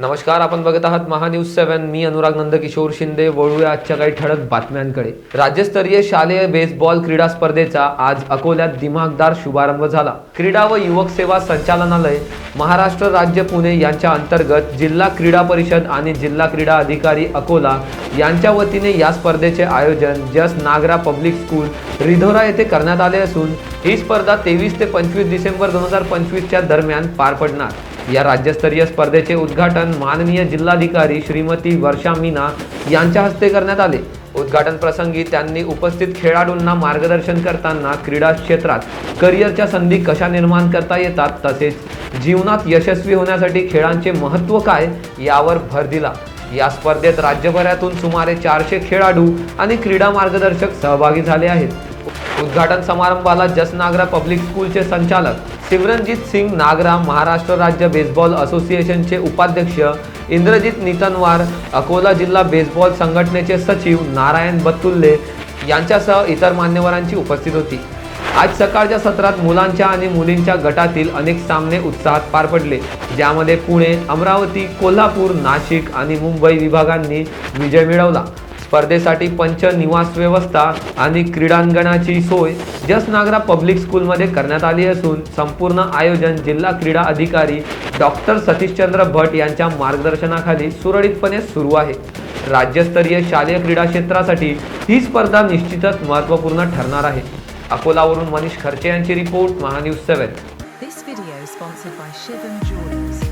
नमस्कार, आपण बघत आहात महान्यूज 7. मी अनुराग नंदकिशोर शिंदे. वळूया आजच्या काही ठळक बातम्यांकडे. राज्यस्तरीय शालेय बेसबॉल क्रीडा स्पर्धेचा आज अकोल्यात दिमाखदार शुभारंभ झाला. क्रीडा व युवक सेवा संचालनालय, महाराष्ट्र राज्य पुणे यांच्या अंतर्गत जिल्हा क्रीडा परिषद आणि जिल्हा क्रीडा अधिकारी अकोला यांच्या वतीने या स्पर्धेचे आयोजन जस नागरा पब्लिक स्कूल रिधोरा येथे करण्यात आले असून ही स्पर्धा 23 ते 25 डिसेंबर 2025 दरम्यान पार पडणार. या राज्यस्तरीय स्पर्धेचे उद्घाटन माननीय जिल्हाधिकारी श्रीमती वर्षा मीना यांच्या हस्ते करण्यात आले. उद्घाटन प्रसंगी त्यांनी उपस्थित खेळाडूंना मार्गदर्शन करताना क्रीडा क्षेत्रात करिअरच्या संधी कशा निर्माण करता येतात तसेच जीवनात यशस्वी होण्यासाठी खेळांचे महत्त्व काय यावर भर दिला. या स्पर्धेत राज्यभरातून सुमारे 400 खेळाडू आणि क्रीडा मार्गदर्शक सहभागी झाले आहेत. उद्घाटन समारंभाला जस नागरा पब्लिक स्कूलचे संचालक सिमरनजीत सिंग नागरा, महाराष्ट्र राज्य बेसबॉल असोसिएशनचे उपाध्यक्ष इंद्रजित नितनवार, अकोला जिल्हा बेसबॉल संघटनेचे सचिव नारायण बत्तुल्ले यांच्यासह इतर मान्यवरांची उपस्थिती होती. आज सकाळच्या सत्रात मुलांच्या आणि मुलींच्या गटातील अनेक सामने उत्साहात पार पडले, ज्यामध्ये पुणे, अमरावती, कोल्हापूर, नाशिक आणि मुंबई विभागांनी विजय मिळवला. स्पर्धेसाठी पंच, निवास व्यवस्था आणि क्रीडांगणाची सोय जस नागरा पब्लिक स्कूलमध्ये करण्यात आली असून संपूर्ण आयोजन जिल्हा क्रीडा अधिकारी डॉक्टर सतीशचंद्र भट यांच्या मार्गदर्शनाखाली सुरळीतपणे सुरू आहे. राज्यस्तरीय शालेय क्रीडा क्षेत्रासाठी ही स्पर्धा निश्चितच महत्त्वपूर्ण ठरणार आहे. अकोलावरून मनीष खर्चे यांची report, Mahanews 7. This video is sponsored by Shivam Jewelers.